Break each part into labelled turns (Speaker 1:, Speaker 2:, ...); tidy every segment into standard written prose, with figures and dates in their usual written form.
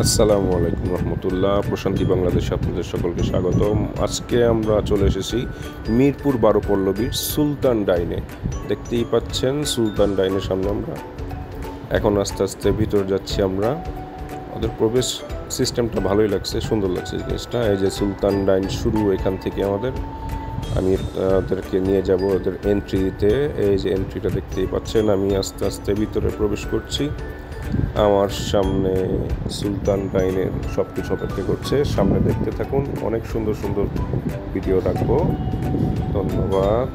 Speaker 1: আসসালামু আলাইকুম রহমতুল্লাহ। প্রশান্তি বাংলাদেশে আপনাদের সকলকে স্বাগতম। আজকে আমরা চলে এসেছি মিরপুর 12 পল্লবীর সুলতান ডাইনে। দেখতেই পাচ্ছেন সুলতান ডাইনের সামনে আমরা এখন আস্তে আস্তে ভিতর যাচ্ছি। আমরা ওদের প্রবেশ সিস্টেমটা ভালোই লাগছে, সুন্দর লাগছে জিনিসটা। এই যে সুলতান ডাইন শুরু এখান থেকে আমি ওদেরকে নিয়ে যাব ওদের এন্ট্রি দিতে। এই যে এন্ট্রিটা দেখতেই পাচ্ছেন। আমি আস্তে আস্তে ভিতরে প্রবেশ করছি। আমার সামনে সুলতান ডাইনের সব কিছু অপেক্ষা করছে। সামনে দেখতে থাকুন, অনেক সুন্দর সুন্দর ভিডিও রাখবো। ধন্যবাদ।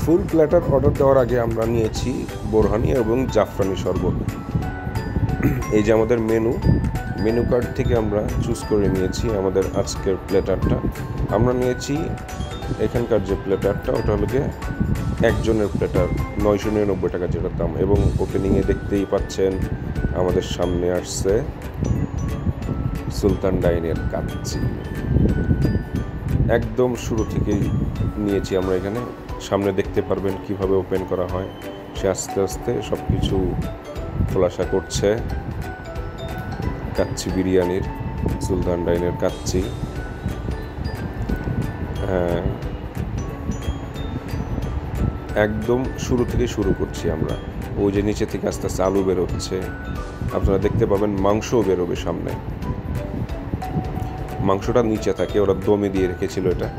Speaker 1: ফুল প্ল্যাটার অর্ডার দেওয়ার আগে আমরা নিয়েছি বোরহানি এবং জাফরানি শরবত। এই যে আমাদের মেনু কার্ড থেকে আমরা চুজ করে নিয়েছি আমাদের আজকের প্ল্যাটারটা। আমরা নিয়েছি এখানকার যে প্ল্যাটারটা, ওটা হলো গিয়ে একজনের প্ল্যাটার 999 টাকা যেটার দাম। এবং ওপেনিংয়ে দেখতেই পাচ্ছেন আমাদের সামনে আসছে সুলতান ডাইনের কাচ্চি। একদম শুরু থেকেই নিয়েছি আমরা এখানে। সামনে দেখতে পারবেন কিভাবে ওপেন করা হয়। সে আস্তে আস্তে সব কিছু খোলাসা করছে। কাচ্চি বিরিয়ানির, সুলতান ডাইনের কাচ্চি। হ্যাঁ, একদম শুরু থেকে শুরু করছি আমরা। ওই যে নিচে থেকে আস্তে আস্তে আলু বেরোচ্ছে, আপনারা দেখতে পাবেন। মাংসও বেরোবে সামনে। মাংসটা নিচে থাকে, ওরা দমে দিয়ে রেখেছিল এটা।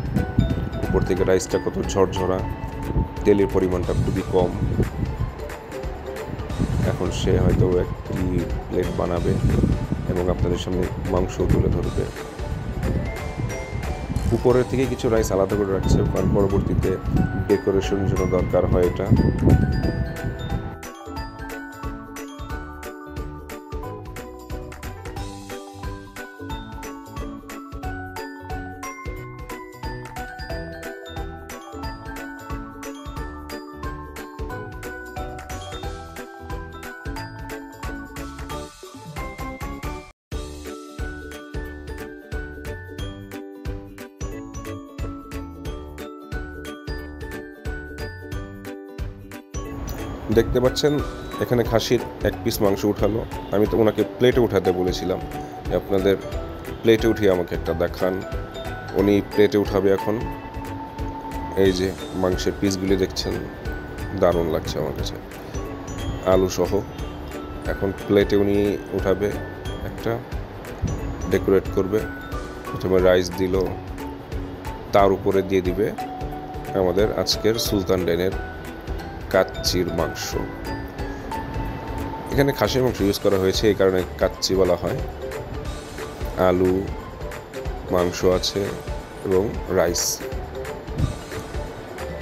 Speaker 1: উপর থেকে রাইসটা কত ঝরঝরা, তেলের পরিমাণটা খুবই কম। এখন সে হয়তো একটি প্লেট বানাবে এবং আপনাদের সামনে মাংসও তুলে ধরবে। উপরের থেকে কিছু রাইস আলাদা করে রাখছে, কারণ পরবর্তীতে ডেকোরেশনের জন্য দরকার হয় এটা। দেখতে পাচ্ছেন এখানে খাসির এক পিস মাংস উঠালো। আমি তো ওনাকে প্লেটে উঠাতে বলেছিলাম, আপনাদের প্লেটে উঠিয়ে আমাকে একটা দেখান। উনি প্লেটে উঠাবে এখন। এই যে মাংসের পিসগুলি দেখছেন, দারুণ লাগছে আমার কাছে, আলু সহ। এখন প্লেটে উনি উঠাবে, একটা ডেকোরেট করবে। প্রথমে রাইস দিল, তার উপরে দিয়ে দিবে আমাদের আজকের সুলতান ডাইনের কাচ্চির মাংস। এখানে খাসির মাংস ইউজ করা হয়েছে, এই কারণে কাচ্চি বলা হয়। আলু, মাংস আছে এবং রাইস।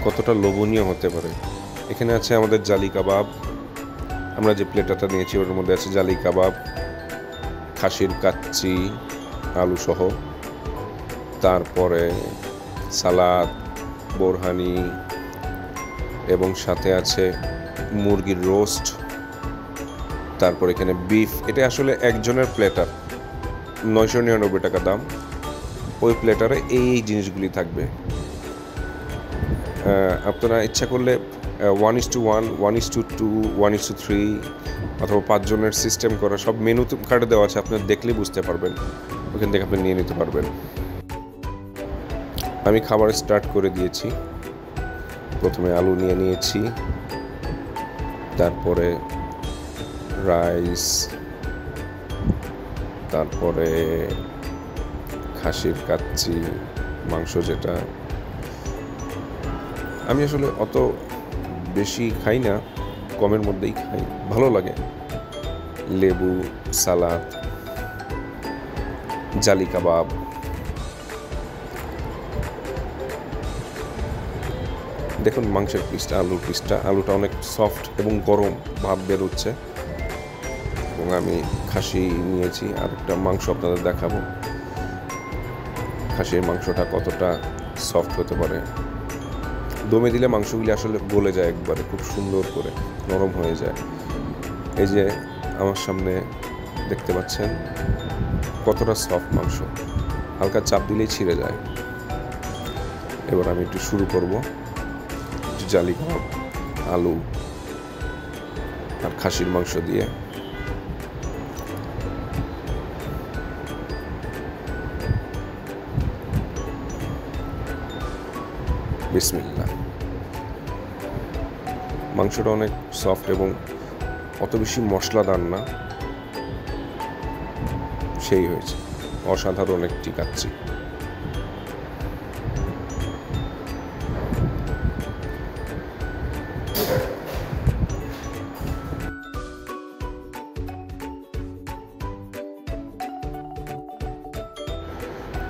Speaker 1: কতটা লোভনীয় হতে পারে। এখানে আছে আমাদের জালি কাবাব। আমরা যে প্লেটাটা নিয়েছি ওর মধ্যে আছে জালি কাবাব, খাসির কাচ্চি আলু সহ, তারপরে সালাদ, বোরহানি এবং সাথে আছে মুরগির রোস্ট। তারপর এখানে বিফ। এটা আসলে একজনের প্লেটার, 999 টাকা দাম। ওই প্লেটারে এই জিনিসগুলি থাকবে। আপনারা ইচ্ছা করলে 1:1, 1:2, 1:3 অথবা 5 জনের সিস্টেম করা সব মেনু কার্ডে দেওয়া আছে। আপনারা দেখলেই বুঝতে পারবেন, ওখান থেকে আপনি নিয়ে নিতে পারবেন। আমি খাবার স্টার্ট করে দিয়েছি। প্রথমে আলু নিয়ে নিয়েছি, তারপরে রাইস, তারপরে খাসির কাচ্চি মাংস, যেটা আমি আসলে অত বেশি খাই না, কমের মধ্যেই খাই, ভালো লাগে। লেবু, সালাদ, জালি কাবাব। দেখুন মাংসের পিসটা, আলুর পিসটা, আলুটা অনেক সফট এবং গরম ভাব বেরোচ্ছে। এবং আমি খাসি নিয়েছি, আর একটা মাংস আপনাদের দেখাবো। খাসির মাংসটা কতটা সফট হতে পারে। দমে দিলে মাংসগুলি আসলে গলে যায় একবারে, খুব সুন্দর করে নরম হয়ে যায়। এই যে আমার সামনে দেখতে পাচ্ছেন কতটা সফট মাংস, হালকা চাপ দিলেই ছিঁড়ে যায়। এবার আমি একটু শুরু করব জালি কাবাব, আলু আর খাসির মাংস দিয়ে। বিসমিল্লাহ। মাংসটা অনেক সফট এবং অত বেশি মশলাদার না, সেই হয়েছে অসাধারণ একটি কাচ্চি।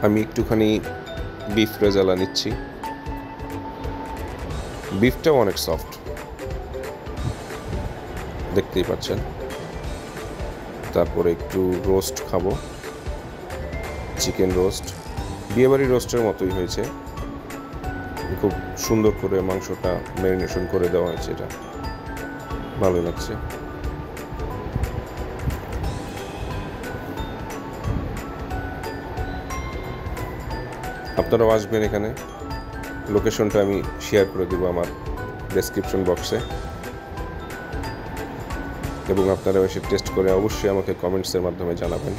Speaker 1: আমি একটুখানি বিফ রেজালা নিচ্ছি। বিফটাও অনেক সফট, দেখতেই পাচ্ছেন। তারপরে একটু রোস্ট খাবো, চিকেন রোস্ট, বিয়েবাড়ির রোস্টের মতোই হয়েছে। খুব সুন্দর করে মাংসটা ম্যারিনেশন করে দেওয়া হয়েছে, এটা ভালো লাগছে। আপনারাও আসবেন এখানে, লোকেশনটা আমি শেয়ার করে দেবো আমার ডেসক্রিপশন বক্সে, এবং আপনারা এসে টেস্ট করে অবশ্যই আমাকে কমেন্টসের মাধ্যমে জানাবেন।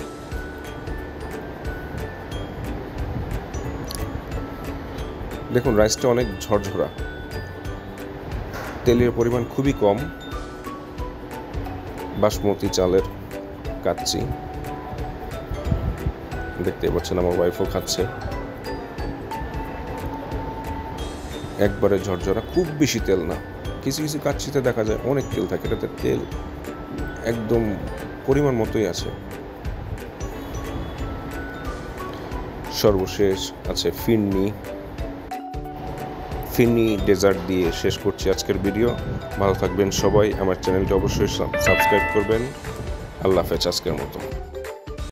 Speaker 1: দেখুন রাইসটা অনেক ঝরঝরা, তেলের পরিমাণ খুবই কম, বাসমতি চালের কাচ্চি। দেখতে পাচ্ছেন আমার ওয়াইফও খাচ্ছে। একবারে ঝরঝরা, খুব বেশি তেল না। কিছু কিছু কাচ্চিতে দেখা যায় অনেক তেল থাকে, এটাতে তেল একদম পরিমাণ মতোই আছে। সর্বশেষ আছে ফিরনি ডেজার্ট দিয়ে শেষ করছি আজকের ভিডিও। ভালো থাকবেন সবাই, আমার চ্যানেলটা অবশ্যই সাবস্ক্রাইব করবেন। আল্লাহ হাফেজ আজকের মতো।